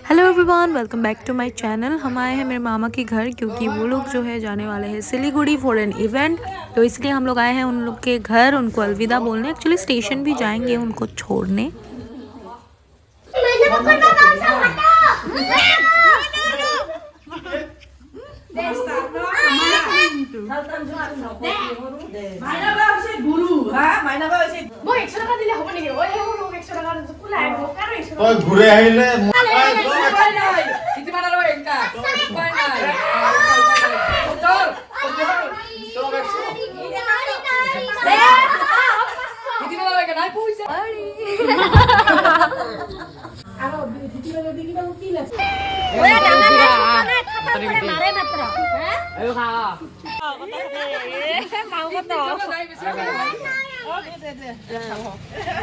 Hello everyone, welcome back to my channel. हम आए हैं मेरे मामा के घर क्योंकि वो लोग जो है जाने वाले हैं सिलीगुड़ी फॉर एन इवेंट। तो इसलिए हम लोग आए हैं उन लोग के घर उनको अलविदा बोलने। एक्चुअली स्टेशन भी जाएंगे उनको छोड़ने। ঘুরে আইলে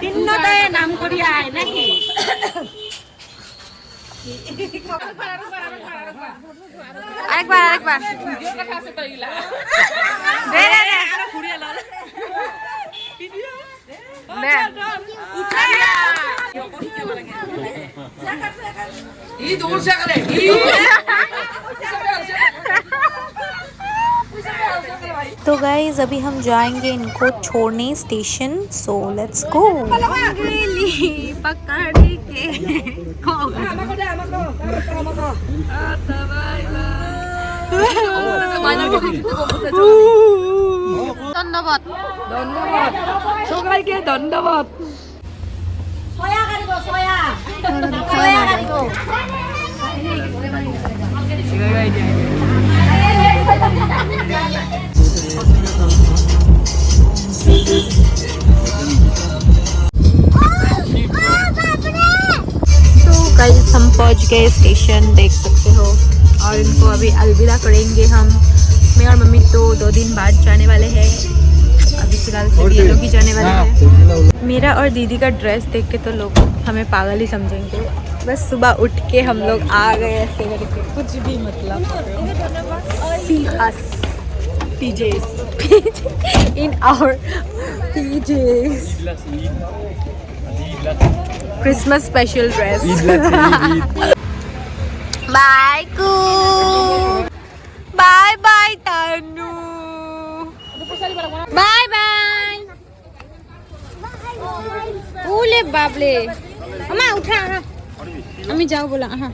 তিনটায় নাম করি আয় নাকি আরেকবার तो गाइज अभी हम जाएंगे इनको छोड़ने स्टेशन। So let's go. ধন্যবাদ সবাইকে ধন্যবাদ। गाइस हम पहुंच गए स्टेशन, देख सकते हो। और इनको अभी अलविदा करेंगे हम। मैं और मम्मी तो 2 दिन बाद जाने वाले हैं। अभी फिलहाल सिर्फ ये लोग ही जाने वाले हैं। मेरा और दीदी का ड्रेस देख के तो लोग हमें पागल ही समझेंगे। बस सुबह उठ के हम लोग आ गए ऐसे करके, कुछ भी मतलब। See us PJs in our PJs Christmas special dress. Bye Ku. Bye bye Tanu. Bye bye. ওলে বাবলে আমা উঠা আমি যাও বলা হ্যাঁ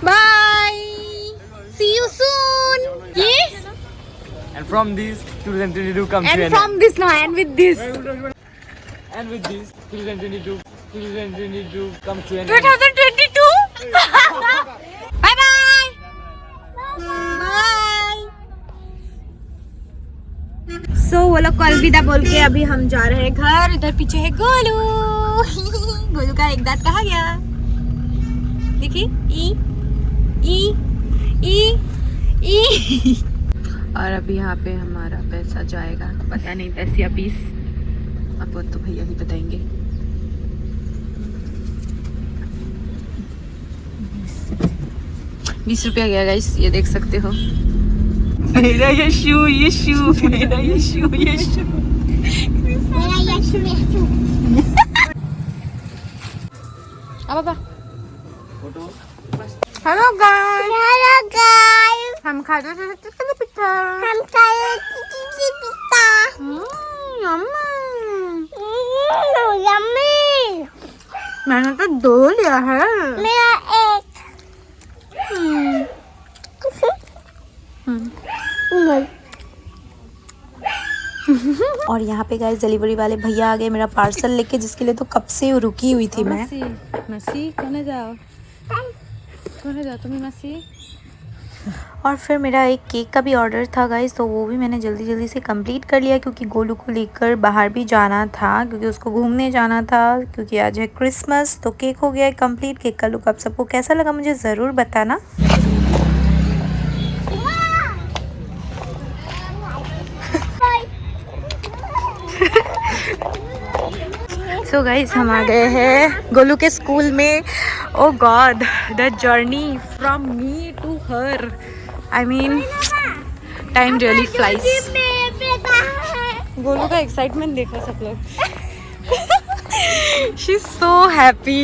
by see you soon. Yes, and from this 2022 comes and to an from this no and with this and with this 2022 comes to an 2022. Bye bye. Bye. So वो लोग को अलविदा बोल के अभी हम जा रहे हैं घर। इधर पीछे है गोलू। गोलू का एक दांत कहाँ गया देखिए। ई ई ई ई। और अभी यहाँ पे हमारा पैसा जाएगा, पता नहीं 10 या 20, अब वो तो भैया ही बताएंगे। 20 रुपया गया गाइस, ये देख सकते हो। मेरा ये शू मेरा ये शू अब हेलो गाइस, हम खा रहे हैं पिज्जा। मैंने तो 2 लिया है। मेरा 1। और यहाँ पे गाइस डिलीवरी वाले भैया आ गए मेरा पार्सल लेके, जिसके लिए तो कब से रुकी हुई थी मैं। मसी कौन जाओ तुम्हें मसी। और फिर मेरा एक केक का भी ऑर्डर था गाइस, तो वो भी मैंने जल्दी से कंप्लीट कर लिया क्योंकि गोलू को लेकर बाहर भी जाना था, क्योंकि उसको घूमने जाना था, क्योंकि आज है क्रिसमस। तो केक हो गया है कंप्लीट। केक का लुक आप सबको कैसा लगा मुझे ज़रूर बताना। सो गाइस हम आ गए हैं गोलू के स्कूल में। Oh god, the journey from me to her, I mean time really flies. Golu का एक्साइटमेंट देखो सब लोग। She is so happy.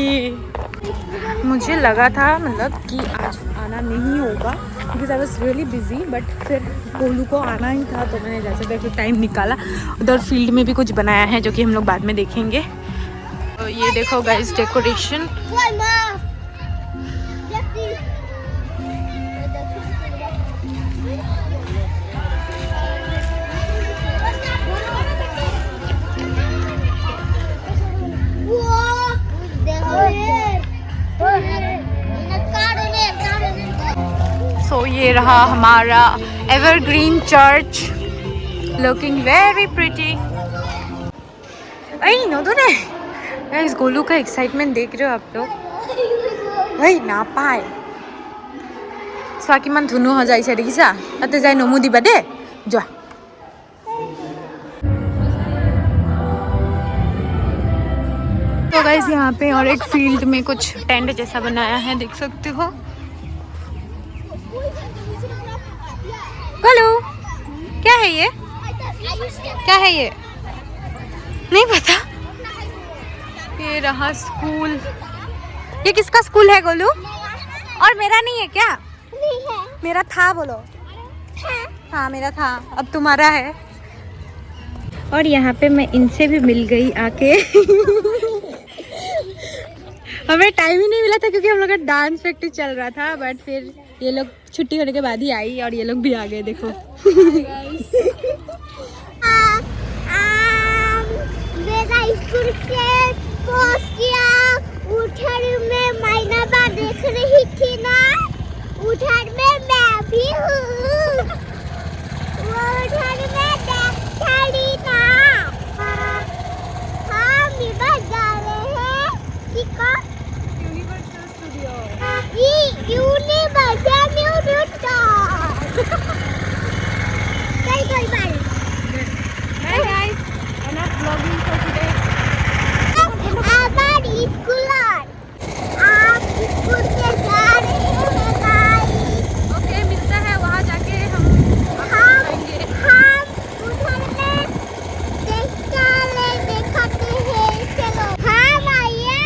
मुझे लगा था मतलब कि आज आना नहीं होगा because I was really busy, but फिर गोलू को आना ही था तो मैंने जैसे तैसे टाइम निकाला। उधर फील्ड में भी कुछ बनाया है जो कि हम लोग बाद में देखेंगे। तो ये देखो गाइस डेकोरेशन। सो ये रहा हमारा evergreen church, looking very pretty. अरे नो तो नहीं, इस गोलू का एक्साइटमेंट देख रहे हो आप लोग? भाई ना पाए स्वाकी मन धुनु हो जाए रिसा अते जाए नमु दिबा दे जा। तो गाइस यहाँ पे और एक फील्ड में कुछ टेंट जैसा बनाया है, देख सकते हो। हेलो, क्या है ये? क्या है ये? नहीं पता। ये रहा स्कूल। ये किसका स्कूल है गोलू? और मेरा नहीं है क्या? नहीं है। मेरा था बोलो। हाँ मेरा था, अब तुम्हारा है। और यहाँ पे मैं इनसे भी मिल गई आके। हमें टाइम ही नहीं मिला था क्योंकि हम लोग का डांस प्रैक्टिस चल रहा था, बट फिर ये लोग छुट्टी होने के बाद ही आई और ये लोग भी आ गए। देखो मेरा स्कूल से पोस्ट किया, उधर में मैना देख रही थी ना, उधर में मैं भी हूँ, उधर में बैठी ना। हाँ मेरा जा रहे हैं universal studio. Universal Hey guys, enough vlogging for today. हमारी स्कूल आप स्कूल से जा रहे हैं गाइस। ओके, मिलता है वहाँ जाके हम उधर में दिखाते हैं। चलो हम आइए,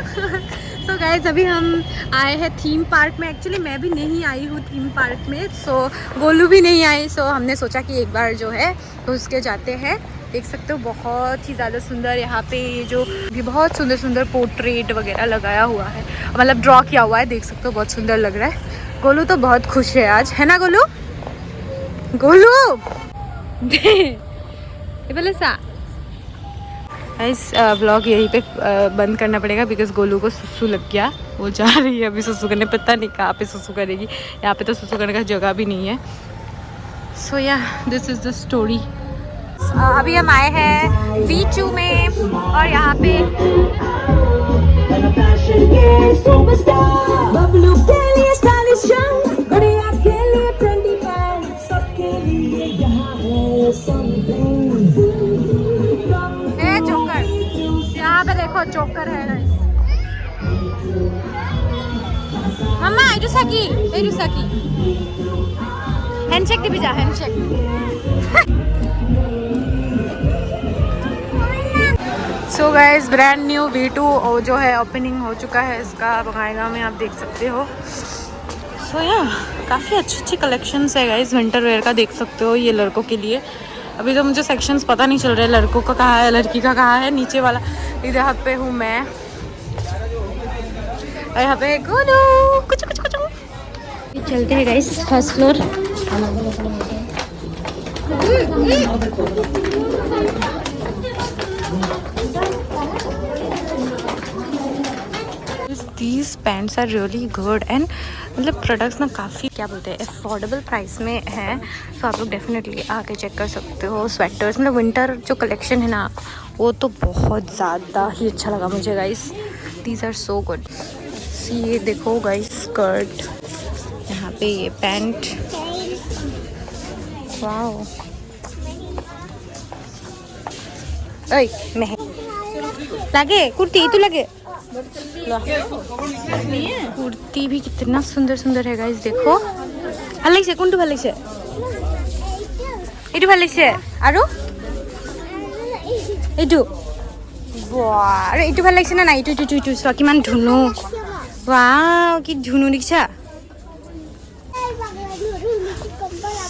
चलो तो गाइस अभी हम आए हैं थीम पार्क में। एक्चुअली मैं भी नहीं आई हूँ थीम पार्क में, सो गोलू भी नहीं आई। सो हमने सोचा कि एक बार जो है तो उसके जाते हैं। देख सकते हो बहुत ही ज़्यादा सुंदर यहाँ पे ये जो भी बहुत सुंदर सुंदर पोर्ट्रेट वगैरह लगाया हुआ है, मतलब ड्रॉ किया हुआ है। देख सकते हो बहुत सुंदर लग रहा है। गोलू तो बहुत खुश है आज, है ना गोलू? गोलू ये बोले सा इस व्लॉग यहीं पे बंद करना पड़ेगा बिकॉज गोलू को सुसु लग गया। वो जा रही है अभी सुसु करने, पता नहीं कहाँ पे सुसु करेगी। यहाँ पे तो सुसु करने का जगह भी नहीं है। सो या दिस इज़ द स्टोरी। अभी हम आए हैं V2 में और यहाँ पे जोकर, यहाँ पे देखो जोकर है। मम्मा एरुसाकी हैंडशेक दे भी जा, handshake. So guys brand new V2 जो है ओपनिंग हो चुका है इसका बंगाईगांव में, आप देख सकते हो। सो या काफ़ी अच्छी कलेक्शंस है गाइस विंटर वेयर का, देख सकते हो। ये लड़कों के लिए अभी तो मुझे सेक्शंस पता नहीं चल रहे लड़कों का कहाँ है लड़की का कहाँ है। नीचे वाला इधर पे हूँ मैं और यहाँ पे गोलू कुछ चलते हैं guys first floor. These pants are really good and मतलब प्रोडक्ट्स ना काफ़ी क्या बोलते हैं अफोर्डेबल प्राइस में है। सो आप लोग डेफिनेटली आके चेक कर सकते हो। स्वेटर्स मतलब विंटर जो कलेक्शन है ना वो तो बहुत ज़्यादा ही अच्छा लगा मुझे guys. These are so good. ये देखो गाइस स्कर्ट, यहाँ पे ये पैंट, वाओ। ऐ मैं लगे कुर्ती तो लगे कुर्ती भी कितना सुंदर सुंदर है गाइस। देखो ভাল লাগিছে কোনটো ভাল লাগিছে এইটো ভাল লাগিছে আৰু এইটো বাহ, আৰু এইটো ভাল লাগিছে না নাই? এইটো চোৱা কিমান ধুনু। ৱাও, কি ধুনু দেখিছা?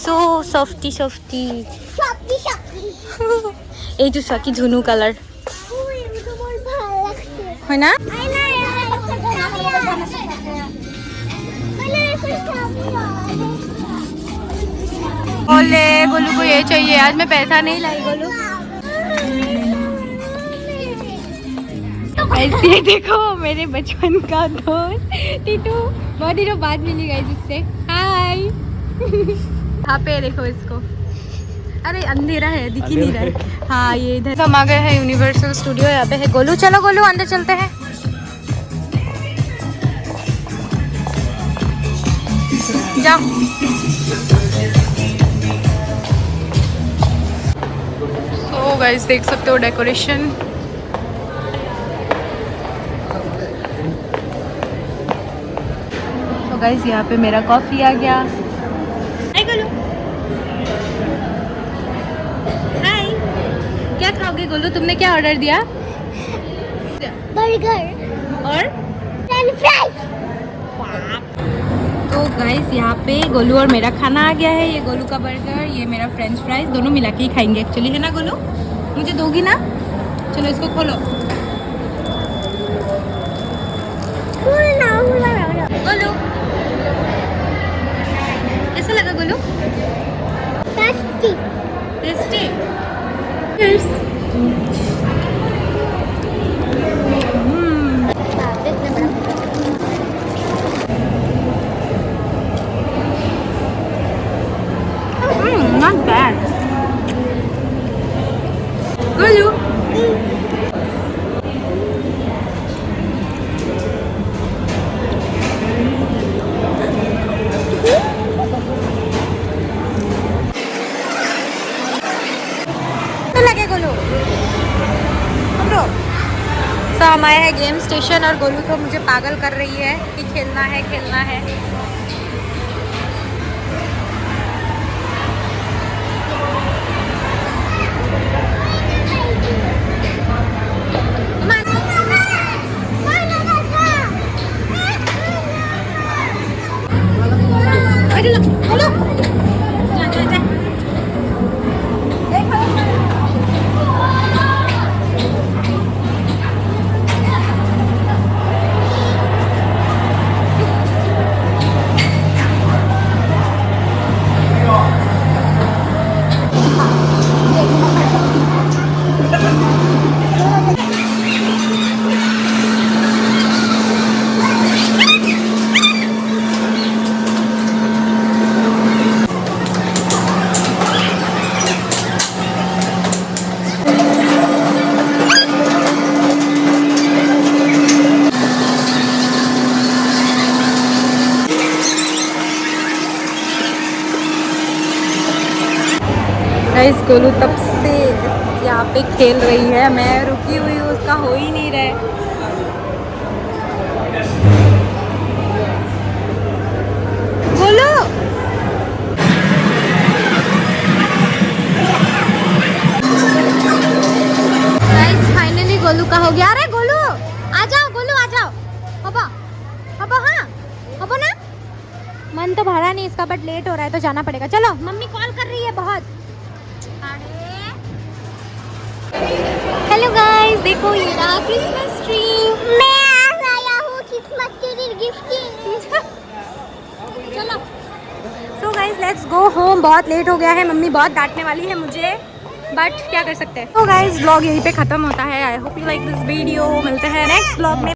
So softy softy. এইটো চোৱা কি ধুনু কালাৰ হয় না? बोले गोलू को ये चाहिए, आज मैं पैसा नहीं लाई गोलू। ऐसे देखो मेरे बचपन का दोस्त टीटू, बहुत दिनों बाद मिली गई जिससे। हाय। यहाँ पे देखो इसको, अरे अंधेरा है दिख ही नहीं रहा है। हाँ ये इधर हम आ गए हैं यूनिवर्सल स्टूडियो। यहाँ पे है गोलू, चलो गोलू अंदर चलते हैं। जाओ। तो गाइस देख सकते हो डेकोरेशन। तो गाइस यहाँ पे मेरा कॉफी आ गया। हाय गोलू। हाय, क्या खाओगे गोलू? तुमने क्या ऑर्डर दिया? बर्गर और फ्रेंच फ्राइज। तो गाइस यहाँ पे गोलू और मेरा खाना आ गया है। ये गोलू का बर्गर, ये मेरा फ्रेंच फ्राइज, दोनों मिला के ही खाएंगे एक्चुअली, है ना गोलू? मुझे दोगी ना? चलो इसको खोलो। गोलू कैसा लगा Golu? Tasty. Tasty. Cheers. Not bad. Golu. लगे गोलू तो हम आए हैं गेम स्टेशन और गोलू तो मुझे पागल कर रही है कि खेलना है खेलना है। गाइस गोलू तब से यहाँ पे खेल रही है, मैं रुकी हुई हूँ, उसका हो ही नहीं रहा है। गोलू गाइस फाइनली गोलू का हो गया। अरे गोलू आ जाओ, गोलू आ जाओ। हबा हबा, हाँ हबा ना। मन तो भरा नहीं इसका बट लेट हो रहा है तो जाना पड़ेगा। चलो मम्मी कॉल कर रही है बहुत। हेलो गाइस देखो ये रहा क्रिसमस ट्री। मैं आज आया हूँ क्रिसमस ट्री गिफ्टिंग। चलो so guys let's go home, बहुत लेट हो गया है, मम्मी बहुत डांटने वाली है मुझे बट क्या कर सकते हैं। तो गाइस व्लॉग यहीं पे खत्म होता है। I hope you like this video. मिलते हैं नेक्स्ट व्लॉग में।